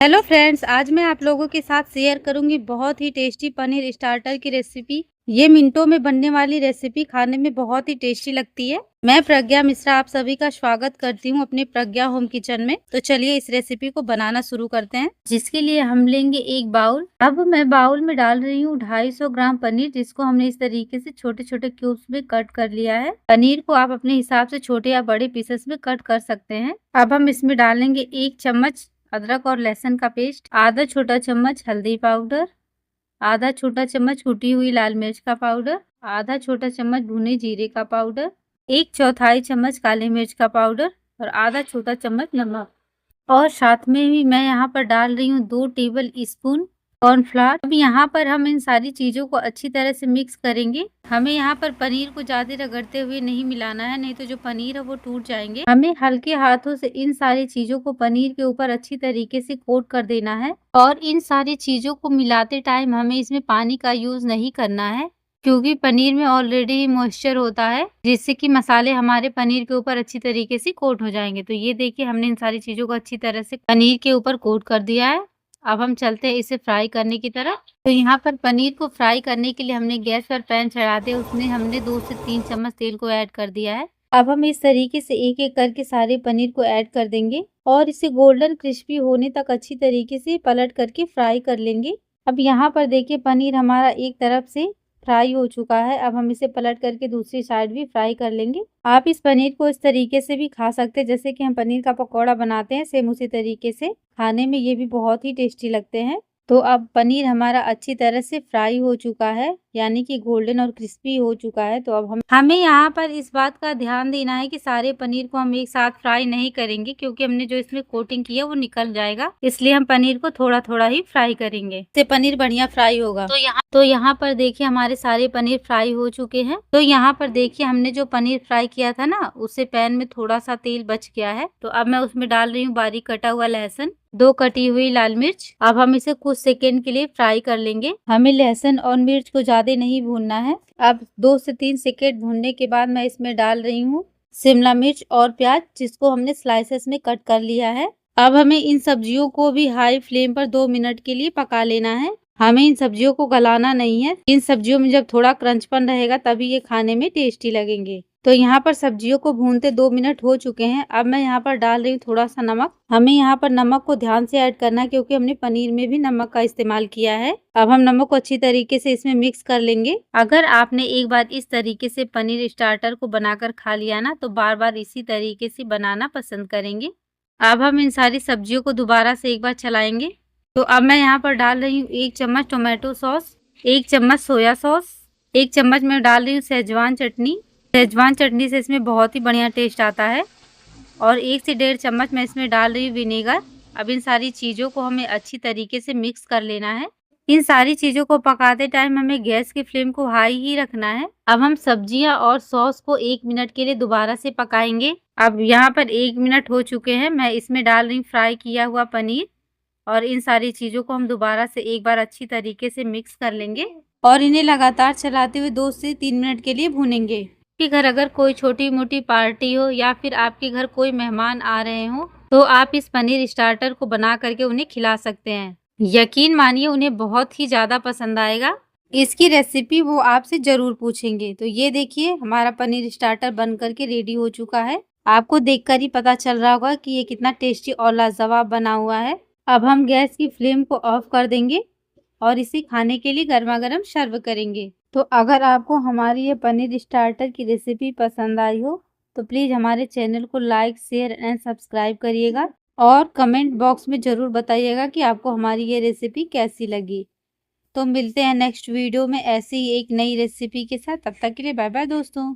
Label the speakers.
Speaker 1: Hello friends, आज मैं आप लोगों के साथ शेयर करूंगी बहुत ही टेस्टी पनीर स्टार्टर की रेसिपी। ये मिनटों में बनने वाली रेसिपी खाने में बहुत ही टेस्टी लगती है। मैं प्रज्ञा मिश्रा आप सभी का स्वागत करती हूँ अपने प्रज्ञा होम किचन में। तो चलिए इस रेसिपी को बनाना शुरू करते हैं, जिसके लिए हम लेंगे एक बाउल। अब मैं बाउल में डाल रही हूँ 250 ग्राम पनीर, जिसको हमने इस तरीके से छोटे छोटे क्यूब्स में कट कर लिया है। पनीर को आप अपने हिसाब से छोटे या बड़े पीसेस में कट कर सकते हैं। अब हम इसमें डालेंगे 1 चम्मच अदरक और लहसुन का पेस्ट, आधा छोटा चम्मच हल्दी पाउडर, आधा छोटा चम्मच कुटी हुई लाल मिर्च का पाउडर, आधा छोटा चम्मच भुने जीरे का पाउडर, 1/4 चम्मच काली मिर्च का पाउडर और आधा छोटा चम्मच नमक। और साथ में ही मैं यहाँ पर डाल रही हूँ 2 टेबल स्पून कॉर्नफ्लावर। अब यहाँ पर हम इन सारी चीजों को अच्छी तरह से मिक्स करेंगे। हमें यहाँ पर पनीर को ज्यादा रगड़ते हुए नहीं मिलाना है, नहीं तो जो पनीर है वो टूट जाएंगे। हमें हल्के हाथों से इन सारी चीजों को पनीर के ऊपर अच्छी तरीके से कोट कर देना है। और इन सारी चीजों को मिलाते टाइम हमें इसमें पानी का यूज नहीं करना है, क्योंकि पनीर में ऑलरेडी ही मॉइस्चर होता है, जिससे कि मसाले हमारे पनीर के ऊपर अच्छी तरीके से कोट हो जाएंगे। तो ये देखिए, हमने इन सारी चीजों को अच्छी तरह से पनीर के ऊपर कोट कर दिया है। अब हम चलते हैं इसे फ्राई करने की तरफ। तो यहाँ पर पनीर को फ्राई करने के लिए हमने गैस पर पैन चढ़ा दिया, उसमें हमने 2 से 3 चम्मच तेल को ऐड कर दिया है। अब हम इस तरीके से एक एक करके सारे पनीर को ऐड कर देंगे और इसे गोल्डन क्रिस्पी होने तक अच्छी तरीके से पलट करके फ्राई कर लेंगे। अब यहाँ पर देखिए, पनीर हमारा एक तरफ से फ्राई हो चुका है। अब हम इसे पलट करके दूसरी साइड भी फ्राई कर लेंगे। आप इस पनीर को इस तरीके से भी खा सकते हैं, जैसे कि हम पनीर का पकौड़ा बनाते हैं, सेम उसी तरीके से खाने में ये भी बहुत ही टेस्टी लगते हैं। तो अब पनीर हमारा अच्छी तरह से फ्राई हो चुका है, यानी कि गोल्डन और क्रिस्पी हो चुका है। तो अब हमें यहाँ पर इस बात का ध्यान देना है कि सारे पनीर को हम एक साथ फ्राई नहीं करेंगे, क्योंकि हमने जो इसमें कोटिंग की है वो निकल जाएगा। इसलिए हम पनीर को थोड़ा थोड़ा ही फ्राई करेंगे, इससे पनीर बढ़िया फ्राई होगा। तो यहाँ पर देखिए, हमारे सारे पनीर फ्राई हो चुके हैं। तो यहाँ पर देखिए, हमने जो पनीर फ्राई किया था ना, उससे पैन में थोड़ा सा तेल बच गया है। तो अब मैं उसमें डाल रही हूँ बारीक कटा हुआ लहसुन, 2 कटी हुई लाल मिर्च। अब हम इसे कुछ सेकेंड के लिए फ्राई कर लेंगे। हमें लहसुन और मिर्च को ज्यादा नहीं भूनना है। अब 2 से 3 सेकेंड भूनने के बाद मैं इसमें डाल रही हूँ शिमला मिर्च और प्याज, जिसको हमने स्लाइसेस में कट कर लिया है। अब हमें इन सब्जियों को भी हाई फ्लेम पर 2 मिनट के लिए पका लेना है। हमें इन सब्जियों को गलाना नहीं है। इन सब्जियों में जब थोड़ा क्रंचपन रहेगा तभी ये खाने में टेस्टी लगेंगे। तो यहाँ पर सब्जियों को भूनते 2 मिनट हो चुके हैं। अब मैं यहाँ पर डाल रही हूँ थोड़ा सा नमक। हमें यहाँ पर नमक को ध्यान से ऐड करना है, क्योंकि हमने पनीर में भी नमक का इस्तेमाल किया है। अब हम नमक को अच्छी तरीके से इसमें मिक्स कर लेंगे। अगर आपने एक बार इस तरीके से पनीर स्टार्टर को बनाकर खा लिया ना, तो बार बार इसी तरीके से बनाना पसंद करेंगे। अब हम इन सारी सब्जियों को दोबारा से एक बार चलाएंगे। तो अब मैं यहाँ पर डाल रही हूँ 1 चम्मच टोमेटो सॉस, 1 चम्मच सोया सॉस, 1 चम्मच मैं डाल रही हूँ शेजवान चटनी। शेजवान चटनी से इसमें बहुत ही बढ़िया टेस्ट आता है। और 1 से 1.5 चम्मच मैं इसमें डाल रही हूँ विनेगर। अब इन सारी चीज़ों को हमें अच्छी तरीके से मिक्स कर लेना है। इन सारी चीज़ों को पकाते टाइम हमें गैस की फ्लेम को हाई ही रखना है। अब हम सब्जियां और सॉस को 1 मिनट के लिए दोबारा से पकाएंगे। अब यहाँ पर 1 मिनट हो चुके हैं। मैं इसमें डाल रही हूँ फ्राई किया हुआ पनीर, और इन सारी चीज़ों को हम दोबारा से एक बार अच्छी तरीके से मिक्स कर लेंगे और इन्हें लगातार चलाते हुए 2 से 3 मिनट के लिए भूनेंगे। आपके घर अगर कोई छोटी मोटी पार्टी हो या फिर आपके घर कोई मेहमान आ रहे हो, तो आप इस पनीर स्टार्टर को बना करके उन्हें खिला सकते हैं। यकीन मानिए, उन्हें बहुत ही ज़्यादा पसंद आएगा। इसकी रेसिपी वो आपसे ज़रूर पूछेंगे। तो ये देखिए, हमारा पनीर स्टार्टर बन करके रेडी हो चुका है। आपको देखकर ही पता चल रहा होगा कि ये कितना टेस्टी और लाजवाब बना हुआ है। अब हम गैस की फ्लेम को ऑफ कर देंगे और इसे खाने के लिए गर्मा गर्म सर्व करेंगे। तो अगर आपको हमारी ये पनीर स्टार्टर की रेसिपी पसंद आई हो, तो प्लीज़ हमारे चैनल को लाइक, शेयर एंड सब्सक्राइब करिएगा और कमेंट बॉक्स में ज़रूर बताइएगा कि आपको हमारी ये रेसिपी कैसी लगी। तो मिलते हैं नेक्स्ट वीडियो में ऐसी ही एक नई रेसिपी के साथ। तब तक के लिए बाय बाय दोस्तों।